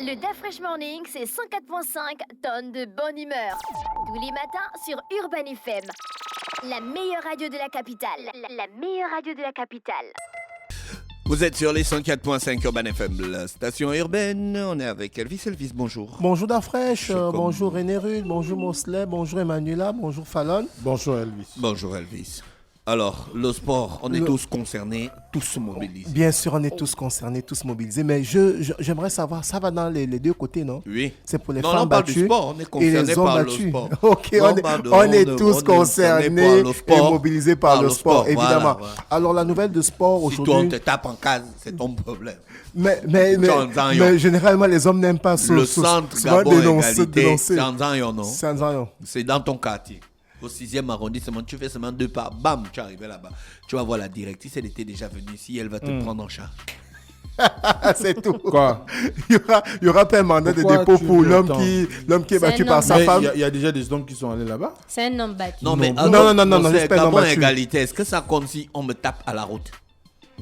Le DaFresh Morning, c'est 104.5 tonnes de bonne humeur. Tous les matins sur Urban FM. La meilleure radio de la capitale. La meilleure radio de la capitale. Vous êtes sur les 104.5 Urban FM, la station urbaine. On est avec Elvis. Elvis, bonjour. Bonjour DaFresh, bonjour René Rude, bonjour Mosley, bonjour Emmanuela, bonjour Fallon. Bonjour Elvis. Bonjour Elvis. Alors, le sport, on est tous concernés, tous mobilisés. Bien sûr, on est tous concernés, tous mobilisés, mais j'aimerais savoir, ça va dans les deux côtés, non? Oui. C'est pour les non, femmes on parle battues du sport, on est et concernés les hommes par battus. le sport. Ok, on est tous concernés et mobilisés par le sport, évidemment. Voilà. Alors, la nouvelle de sport Si aujourd'hui... toi, on te tape en case, c'est ton problème. Mais généralement, les hommes n'aiment pas Le centre Gabon égalité, c'est en Zanyon, non? C'est en Zanyon. C'est dans ton quartier. Au 6e arrondissement, tu fais seulement 2 pas, bam, tu es arrivé là-bas. Tu vas voir la directrice, elle était déjà venue ici, elle va te prendre en charge. C'est tout. Quoi? Il y aura pas un mandat de dépôt pour l'homme qui est battu par sa femme. Il y a déjà des hommes qui sont allés là-bas. C'est un homme battu. Non, mais non, c'est j'espère Gabon non battu. égalité. Est-ce que ça compte si on me tape à la route?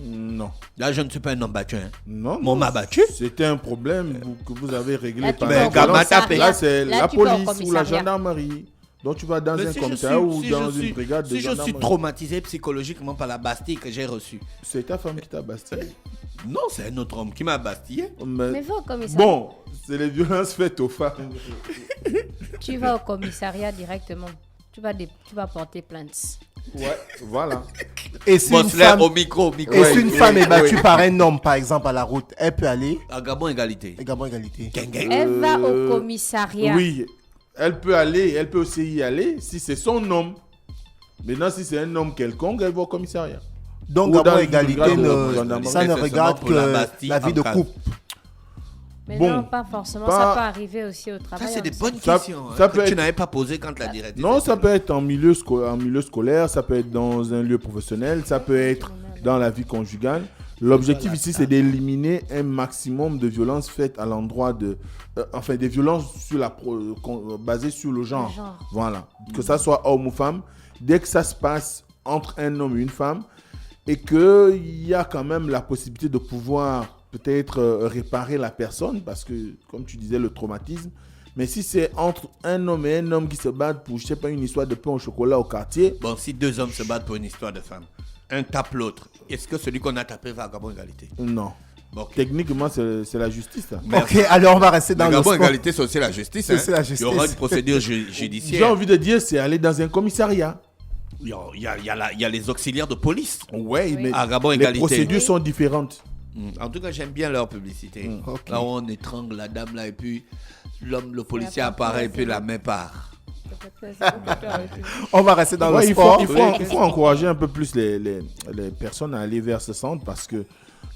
Non. Là, je ne suis pas un homme battu. Hein. Non. On m'a battu. C'était un problème que vous avez réglé Là, par tu vas au commissariat. Là, c'est Là, la tu vas au police ou la commissariat. gendarmerie. Donc, tu vas dans Mais un si commissariat ou dans une brigade de si je gendarmerie. suis traumatisé psychologiquement par la Bastille que j'ai reçue. C'est ta femme qui t'a bastillé. Non, c'est un autre homme qui m'a bastillé. Mais va au commissariat. Bon, c'est les violences faites aux femmes. Tu vas au commissariat directement. Tu vas porter plainte. Ouais, voilà. Et si Bon, une c'est là, femme, au micro. et si une oui, femme est battue oui. par un homme, par exemple, à la route, elle peut aller À Gabon égalité. également égalité. Elle va au commissariat. Oui, elle peut aller, elle peut aussi y aller si c'est son homme. Maintenant, si c'est un homme quelconque, elle va au commissariat. Donc, Ou Gabon dans une égalité, brigade de ça gendarmerie. ne C'est regarde seulement que pour la Bastille la vie en de cas. couple. Mais Bon, non, pas forcément. pas- Ça peut arriver aussi au Ça, travail. c'est des on bonnes sait. questions ça hein, peut que tu être- n'avais pas posées quand la directrice. Non, était ça là. peut être en milieu scolaire, ça peut être dans un lieu professionnel, ça peut être dans la vie conjugale. L'objectif ici, c'est d'éliminer un maximum de violences faites à l'endroit de... enfin, des violences basées sur le genre. Le genre. Voilà. Que ça soit homme ou femme, dès que ça se passe entre un homme et une femme, et qu'il y a quand même la possibilité de pouvoir peut-être réparer la personne, parce que, comme tu disais, le traumatisme. Mais si c'est entre un homme et un homme qui se battent pour, je sais pas, une histoire de pain au chocolat au quartier, Bon, si 2 hommes se battent pour une histoire de femme, un tape l'autre, est-ce que celui qu'on a tapé va à Gabon égalité? non. Bon, ok. Techniquement, c'est la justice. Ça. Merci. Ok, alors on va rester dans Le le Gabon sport. égalité, c'est aussi la justice. C'est hein. aussi la justice. Il y aura une procédure J'ai judiciaire. envie de dire, c'est aller dans un commissariat. Il y a les auxiliaires de police. Ouais, mais À Gabon les égalité. procédures sont différentes. En tout cas, j'aime bien leur publicité. Ok. Là où on étrangle la dame là et puis le policier La apparaît et puis personne, la main part. On va rester dans Ouais, le il sport. faut encourager un peu plus les personnes à aller vers ce centre parce que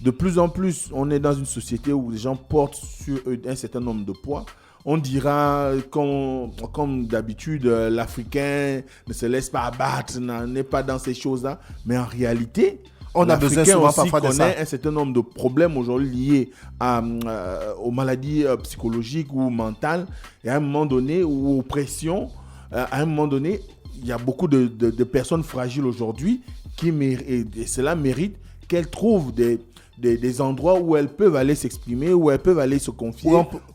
de plus en plus, on est dans une société où les gens portent sur eux un certain nombre de poids. On dira, comme d'habitude, l'Africain ne se laisse pas abattre, n'est pas dans ces choses-là. Mais en réalité, On a besoin l'Africain souvent aussi parfois de connaît ça. un certain nombre de problèmes aujourd'hui liés aux maladies psychologiques ou mentales. Et à un moment donné, ou aux pressions, à un moment donné, il y a beaucoup de personnes fragiles aujourd'hui et cela mérite qu'elles trouvent des endroits où elles peuvent aller s'exprimer, où elles peuvent aller se confier,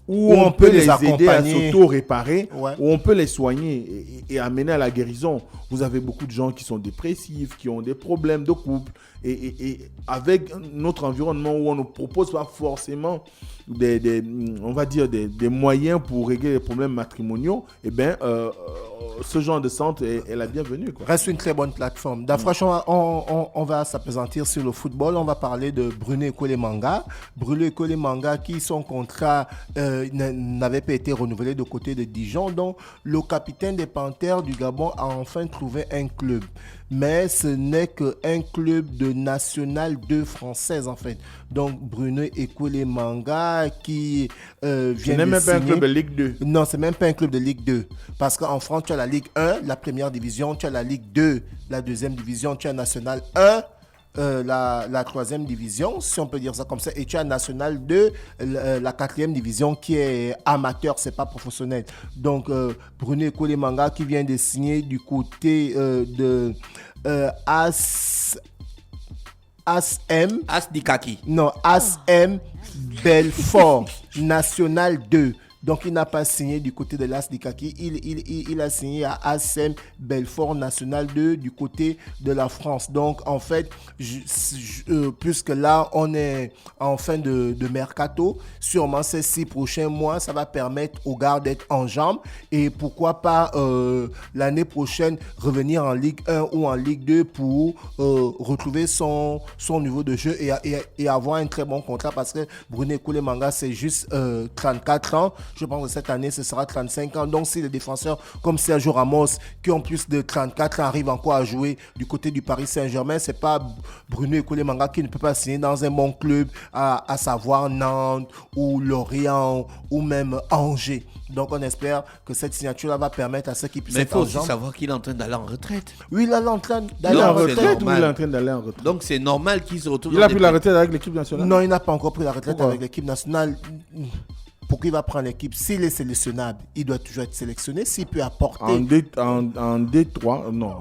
où on peut les aider à accompagner. s'auto-réparer, Ouais. où on peut les soigner et amener à la guérison. Vous avez beaucoup de gens qui sont dépressifs, qui ont des problèmes de couple. Et avec notre environnement où on ne propose pas forcément on va dire des moyens pour régler les problèmes matrimoniaux, eh bien, ce genre de centre est la bienvenue, quoi. Reste une très bonne plateforme. Franchement, on va s'appesantir sur le football. On va parler de Bruno Ekole-Manga. Bruno Ekole-Manga qui son contrat n'avait pas été renouvelé de côté de Dijon. Donc, le capitaine des Panthères du Gabon a enfin trouvé un club. Mais ce n'est qu'un club de National 2 française, en fait. Donc, Bruno Ekole-Manga qui Ce vient n'est de même pas un signer- club de Ligue 2. Non, c'est même pas un club de Ligue 2. Parce qu'en France, tu as la Ligue 1, la première division, tu as la Ligue 2, la deuxième division, tu as National 1, la troisième division, si on peut dire ça comme ça, et tu as National 2, la quatrième division qui est amateur, c'est pas professionnel. Donc, Bruno Ekole-Manga qui vient de signer du côté de AS ASM. As Dikaki. Non, ASM Belfort National 2. Donc, il n'a pas signé du côté de l'As Dikaki. Il a signé à ASM Belfort National 2 du côté de la France. Donc, en fait, puisque là, on est en fin de mercato, sûrement ces 6 prochains mois, ça va permettre aux gars d'être en jambes. Et pourquoi pas l'année prochaine revenir en Ligue 1 ou en Ligue 2 pour retrouver son niveau de jeu et avoir un très bon contrat. Parce que Bruno Koulemanga, c'est juste 34 ans. Je pense que cette année, ce sera 35 ans. Donc, si les défenseurs comme Sergio Ramos, qui ont plus de 34 ans, arrivent encore à jouer du côté du Paris Saint-Germain, c'est pas Bruno Koulemanga qui ne peut pas signer dans un bon club, à savoir Nantes ou Lorient ou même Angers. Donc, on espère que cette signature-là va permettre à ceux qui puissent Mais il être faut en aussi jambes. savoir qu'il est en train d'aller en retraite. Oui, là, il est en train d'aller Non, en c'est retraite. Ou normal. il est en train d'aller en retraite. Donc, c'est normal qu'il se retrouve Il a pris la retraite avec l'équipe nationale. Non, il n'a pas encore pris la retraite Pourquoi? avec l'équipe nationale. Pourquoi il va prendre l'équipe? S'il est sélectionnable, il doit toujours être sélectionné. S'il peut apporter En D3, non,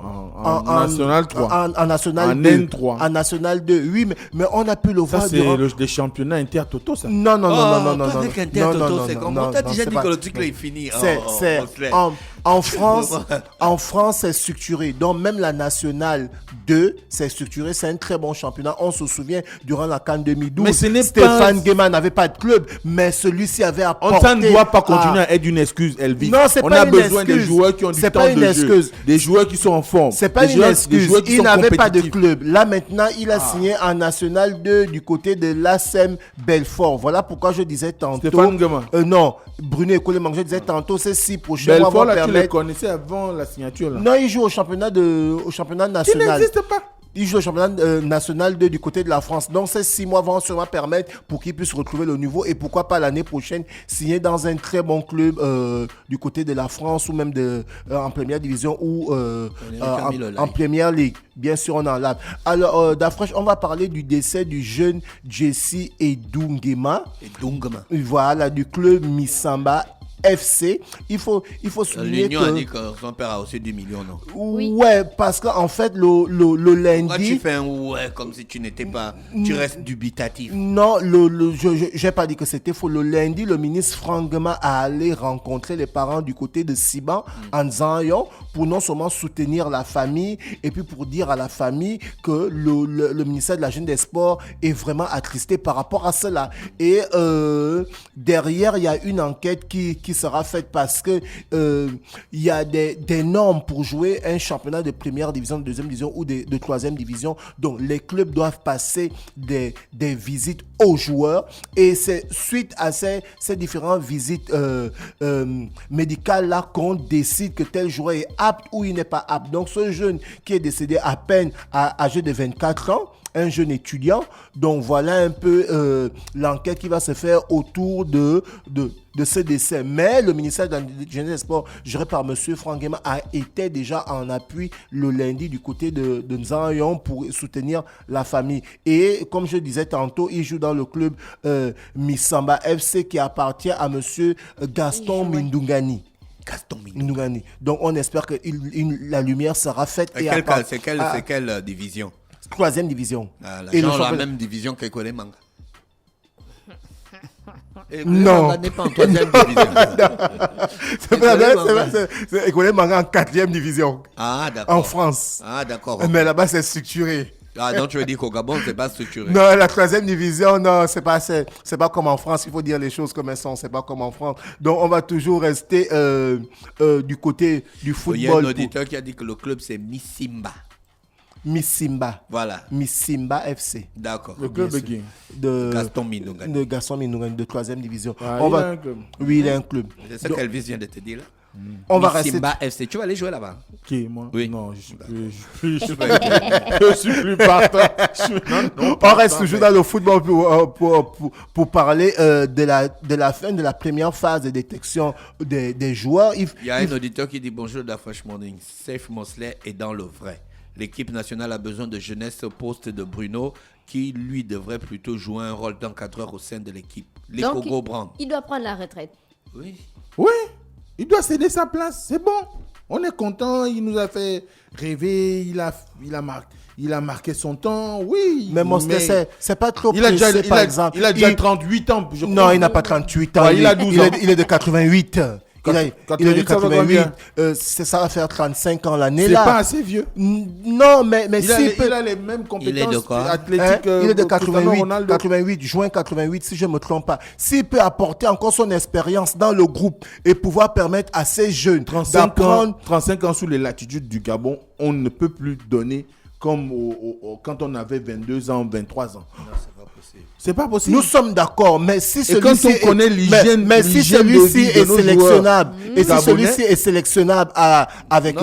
en National 3. En National En 2. N3. En National 2, oui, mais on a pu le Ça, voir c'est durant... des championnats inter-toto, ça. Non, non, non, non, non, non, non. Avec Inter Non, Toto, non, c'est non, comment? non, T'as non, déjà c'est dit pas- que le truc là est fini. C'est Mosley. en France, c'est structuré. Donc, même la Nationale 2, c'est structuré. C'est un très bon championnat. On se souvient, durant la CAN 2012, Mais ce n'est Stéphane pas- Guéma n'avait pas de club, mais celui-ci avait apporté... Ça ne doit pas à- continuer à être une excuse, Elvis. Non, c'est On pas a une besoin excuse. des joueurs qui ont du C'est temps pas une de excuse. jeu, des joueurs qui sont en forme. C'est pas des une joueurs- des excuse. joueurs qui Il sont n'avait pas de compétitifs. club. Là, maintenant, il a signé en National 2 du côté de l'ASM Belfort. Voilà pourquoi je disais tantôt... Stéphane Guéma. Non, Bruno Koulemanga, je disais tantôt, ces 6 prochains mois Belfort, vont là, tu le permettre... connaissais avant la signature, là. Non, il joue au championnat Qui national. n'existe pas. Il joue au championnat national 2 du côté de la France. Donc, ces 6 mois vont sûrement permettre pour qu'il puisse retrouver le niveau et pourquoi pas l'année prochaine signer dans un très bon club du côté de la France ou même en première division ou en première ligue. Bien sûr, on en l'a. Alors, Dafresh, on va parler du décès du jeune Jesse Edungema. Et Dungama. Voilà, du club Misamba FC. Il faut souligner L'Union a que... dit que son père a reçu 10 millions, non? Oui. Ouais, parce qu'en fait, le Pourquoi tu lundi... fais un ouais comme si tu n'étais pas... Tu restes dubitatif. Non, je n'ai pas dit que c'était faux. Le lundi, le ministre Franck Guéma a allé rencontrer les parents du côté de Siban en Zanyon pour non seulement soutenir la famille et puis pour dire à la famille que le ministère de la Jeunesse des Sports est vraiment attristé par rapport à cela. Et derrière, il y a une enquête qui sera faite parce que il y a des normes pour jouer un championnat de première division, de deuxième division ou de troisième division. Donc, les clubs doivent passer des visites aux joueurs et c'est suite à ces différentes visites médicales-là qu'on décide que tel joueur est apte ou il n'est pas apte. Donc, ce jeune qui est décédé à peine âgé de 24 ans, un jeune étudiant. Donc, voilà un peu l'enquête qui va se faire autour de ce décès. Mais le ministère de la Jeunesse et des Sports, géré par M. Franck Guéma, a été déjà en appui le lundi du côté de Nzayon pour soutenir la famille. Et comme je disais tantôt, il joue dans le club Misamba FC qui appartient à M. Gaston Mindungani. Gaston Mindou. Mindungani. Donc, on espère que la lumière sera faite. C'est quelle division? Troisième division. Ah, Et le la championnat- même division que Kole Manga. Et Non. Manga n'est pas en troisième division. C'est pas vrai, c'est École Manga en quatrième division Ah, d'accord. en France. Ah, d'accord. Mais là-bas, c'est structuré. Ah, donc tu veux dire qu'au Gabon, c'est pas structuré. Non, la troisième division, non, c'est pas comme en France. Il faut dire les choses comme elles sont. C'est pas comme en France. Donc, on va toujours rester du côté du Il y a un football. auditeur qui a dit que le club, c'est Missimba. Missimba. Voilà. Missimba FC. D'accord. Le club Bien est qui? De Gaston Mindongani. De Gaston Mindongani, de troisième division. Ah, On il va... a un club. Oui, il a un club. C'est ça Donc, qu'Elvis vient de te dire là. on va rester. Missimba FC. Tu vas aller jouer là-bas. Qui, moi? Oui. Non, je suis plus partant. On reste toujours dans le football pour parler de la fin de la première phase de détection des joueurs. Il y a un auditeur qui dit bonjour d'Afresh Morning. Safe Mosley est dans le vrai. L'équipe nationale a besoin de jeunesse au poste de Bruno qui, lui, devrait plutôt jouer un rôle d'encadreur au sein de l'équipe. Les Donc, Kogo Brand. il doit prendre la retraite. Oui. Oui, il doit céder sa place, c'est bon. On est content, il nous a fait rêver, il a marqué son temps, oui. Mais c'est pas trop pressé, par exemple. Il a déjà 38 ans, je crois. Non, il n'a pas 38 ans. Ouais, il a 12 ans. Il est de 88. Il est de 88. Ça va faire 35 ans l'année là. C'est pas assez vieux. Non, mais il a les mêmes compétences il est de quoi athlétiques. Il est de 88, juin 88, si je ne me trompe pas. S'il peut apporter encore son expérience dans le groupe et pouvoir permettre à ces jeunes 35 ans sous les latitudes du Gabon, on ne peut plus donner comme quand on avait 22 ans, 23 ans. Non, c'est pas possible. C'est pas possible. Nous sommes d'accord, mais si celui-ci est sélectionnable, et si celui-ci est sélectionnable avec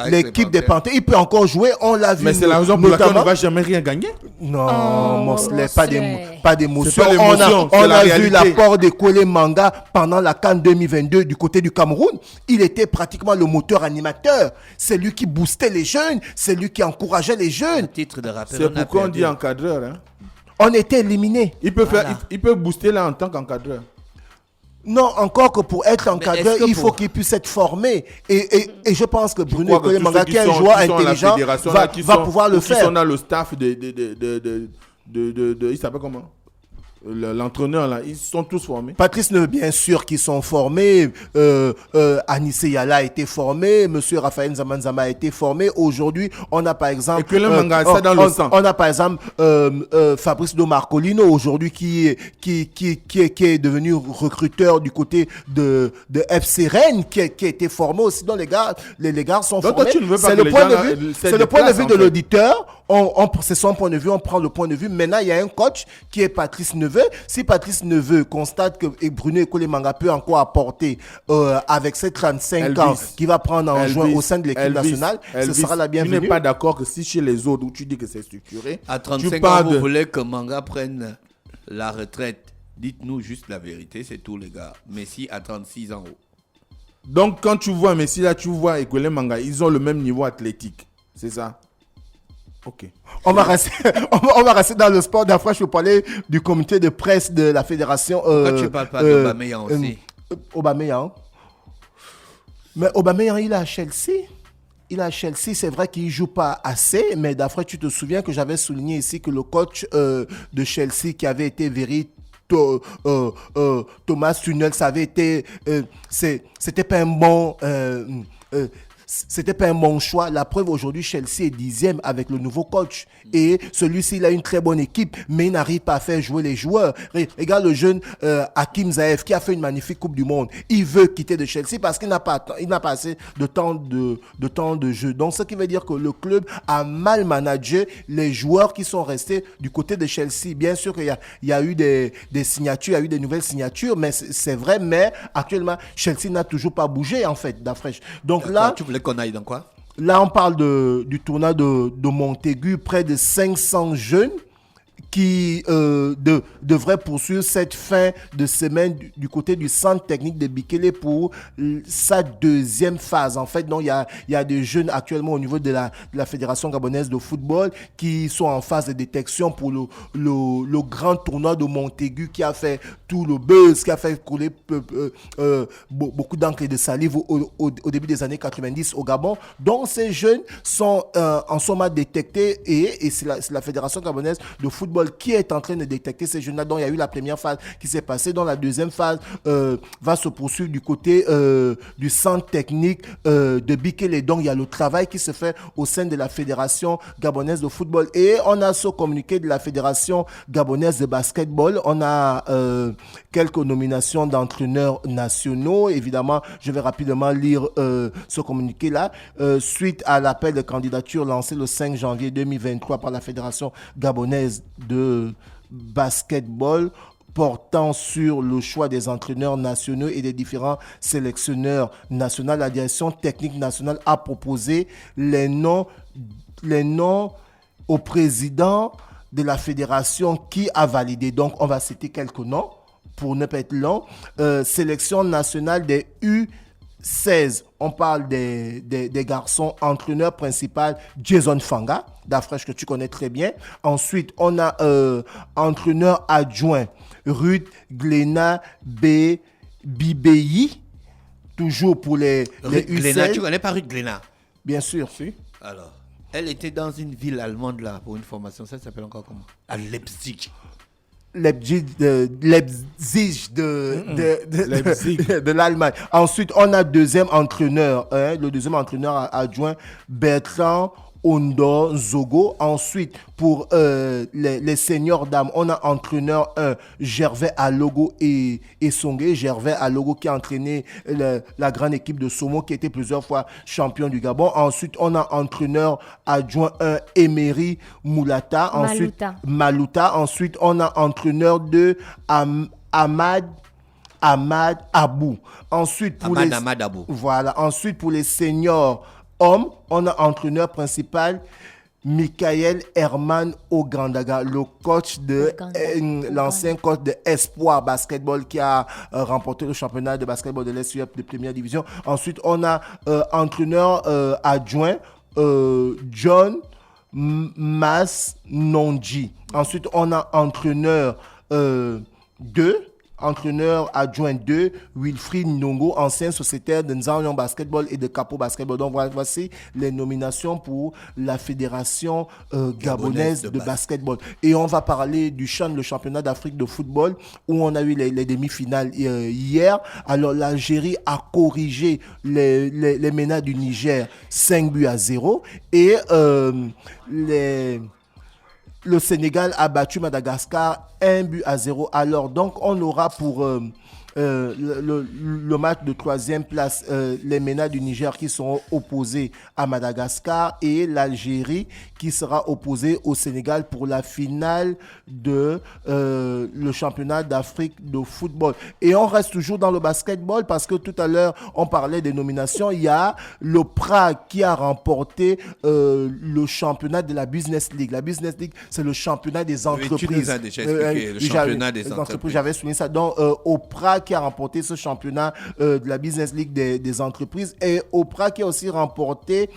l'équipe des Panthères, il peut encore jouer, on l'a vu. Mais c'est la raison pour laquelle on ne va jamais rien gagner. Non, Mosley, pas d'émotion. On a vu l'apport de Kole Manga pendant la CAN 2022 du côté du Cameroun. Il était pratiquement le moteur animateur. C'est lui qui boostait les jeunes, c'est lui qui encourageait les jeunes. Titre de rappel, c'est pourquoi on dit encadreur. Hein. On était éliminés. Il peut booster là en tant qu'encadreur. Non, encore que pour être encadreur, il faut qu'il puisse être formé. Et je pense que Bruno Kole Manga, qui est un joueur intelligent, va pouvoir le faire. Qui sont dans le staff il s'appelle comment? L'entraîneur là, ils sont tous formés. Patrice Neveu, bien sûr qu'ils sont formés. Anissé Yala a été formé. Monsieur Raphaël Nzamanzama a été formé. Aujourd'hui, on a par exemple. Et que le manga, ça dans le sang. On a par exemple Fabrice Do Marcolino aujourd'hui qui est devenu recruteur du côté de FC Rennes, qui a été formé aussi. Donc les gars sont formés. C'est le point de vue de l'auditeur. C'est son point de vue. On prend le point de vue. Maintenant, il y a un coach qui est Patrice Neveu. Si Patrice Neveu constate que Bruno Kole Manga peut encore apporter avec ses 35 ans qu'il va prendre en juin au sein de l'équipe nationale, ce sera la bienvenue. Tu n'es pas d'accord que si chez les autres où tu dis que c'est structuré, à 35 ans, vous voulez que Manga prenne la retraite. Dites-nous juste la vérité, c'est tout les gars. Messi à 36 ans. Donc quand tu vois Messi là, tu vois Kole Manga, ils ont le même niveau athlétique. C'est ça? Ok. On va rester dans le sport. D'abord, je vais parler du comité de presse de la fédération. Pourquoi tu ne parles pas d'Aubameyang aussi? Aubameyang. Mais Aubameyang, il est à Chelsea. C'est vrai qu'il ne joue pas assez, mais d'après, tu te souviens que j'avais souligné ici que le coach de Chelsea qui avait été Thomas Tuchel, ça avait été... c'était pas un bon... c'était pas un bon choix. La preuve, aujourd'hui, Chelsea est 10e avec le nouveau coach. Et celui-ci, il a une très bonne équipe, mais il n'arrive pas à faire jouer les joueurs. Regarde le jeune Hakim Ziyech qui a fait une magnifique Coupe du Monde. Il veut quitter de Chelsea parce qu'il n'a pas assez de temps de jeu. Donc, ce qui veut dire que le club a mal managé les joueurs qui sont restés du côté de Chelsea. Bien sûr qu'il y a eu des signatures, il y a eu des nouvelles signatures, mais c'est vrai. Mais actuellement, Chelsea n'a toujours pas bougé, en fait, d'Afresh. Donc là... Tu voulais qu'on aille dans quoi? Là, on parle du tournoi de Montaigu, près de 500 jeunes qui devraient poursuivre cette fin de semaine du côté du centre technique de Bikele pour sa deuxième phase. En fait, donc, il y a des jeunes actuellement au niveau de la Fédération gabonaise de football qui sont en phase de détection pour le grand tournoi de Montaigu qui a fait tout le buzz, qui a fait couler beaucoup d'encre et de salive au début des années 90 au Gabon. Donc, ces jeunes sont en somme détectés et c'est la Fédération gabonaise de football qui est en train de détecter ces jeunes-là. Donc, il y a eu la première phase qui s'est passée. Donc, la deuxième phase va se poursuivre du côté du centre technique de Bikele. Donc, il y a le travail qui se fait au sein de la Fédération gabonaise de football. Et on a ce communiqué de la Fédération gabonaise de basketball. On a quelques nominations d'entraîneurs nationaux. Évidemment, je vais rapidement lire ce communiqué-là. Suite à l'appel de candidature lancé le 5 janvier 2023 par la Fédération gabonaise de basketball portant sur le choix des entraîneurs nationaux et des différents sélectionneurs nationaux, la direction technique nationale a proposé les noms au président de la fédération qui a validé. Donc, on va citer quelques noms pour ne pas être long. Sélection nationale des U16. On parle des garçons. Entraîneur principal, Jason Fanga, d'Afresh que tu connais très bien. Ensuite, on a entraîneur adjoint, Ruth Glena Bibei. toujours pour les Ruth Glénat, tu U16. connais pas Ruth Glénat? Bien sûr. Alors, elle était dans une ville allemande là pour une formation. Ça s'appelle encore comment? À Leipzig. Leipzig Leipzig Leipzig. de l'Allemagne. Ensuite, on a deuxième entraîneur, le deuxième entraîneur adjoint, Bertrand Ondor Zogo. Ensuite, pour les seniors dames, on a entraîneur 1, Gervais Alogo et Songé. Gervais Alogo qui a entraîné la grande équipe de Somo, qui était plusieurs fois champion du Gabon. Ensuite, on a entraîneur adjoint 1, Emery Moulata. Ensuite, Maluta. Ensuite, on a entraîneur 2, Ahmad Abou. Ensuite, pour Ahmad Abou. Voilà. Ensuite, pour les seniors hommes, on a entraîneur principal Michael Herman Ogandaga, le coach de l'ancien coach de Espoir Basketball qui a remporté le championnat de basketball de l'Est de première division. Ensuite, on a entraîneur adjoint John Mas Nonji. Ensuite, on a entraîneur 2. Entraîneur adjoint 2, Wilfried Ndongo, ancien sociétaire de Nzanyon Basketball et de Capo Basketball. Donc voici les nominations pour la Fédération gabonaise de basketball. Et on va parler du CHAN, le championnat d'Afrique de football, où on a eu les demi-finales hier. Alors l'Algérie a corrigé les MENA du Niger 5-0 et le Sénégal a battu Madagascar 1-0. Alors, donc, on aura pour le match de troisième place les MENA du Niger qui seront opposés à Madagascar et l'Algérie qui sera opposée au Sénégal pour la finale de le championnat d'Afrique de football. Et on reste toujours dans le basketball parce que tout à l'heure, on parlait des nominations. Il y a le Prague qui a remporté le championnat de la Business League. La Business League, c'est le championnat des entreprises. Tu nous as déjà expliqué, le championnat des entreprises. J'avais souligné ça. Donc, au Prague qui a remporté ce championnat de la Business League des entreprises et au Prague qui a aussi remporté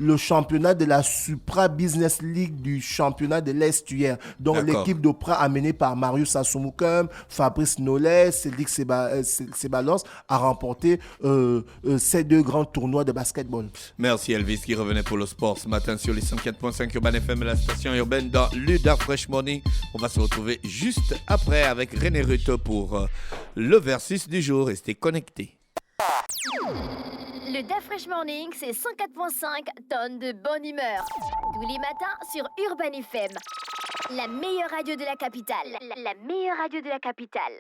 le championnat de la Supra Business League du championnat de l'Est hier. Donc, l'équipe d'Opra amenée par Marius Assoumoukem, Fabrice Nollet, Cédric Ceballos a remporté ces deux grands tournois de basketball. Merci Elvis qui revenait pour le sport ce matin sur les 104.5 Urban FM, la station urbaine dans Luda Fresh Morning. On va se retrouver juste après avec René Rutte pour le versus du jour. Restez connectés. Le Da Fresh Morning, c'est 104.5 tonnes de bonne humeur. Tous les matins sur Urban FM. La meilleure radio de la capitale. La meilleure radio de la capitale.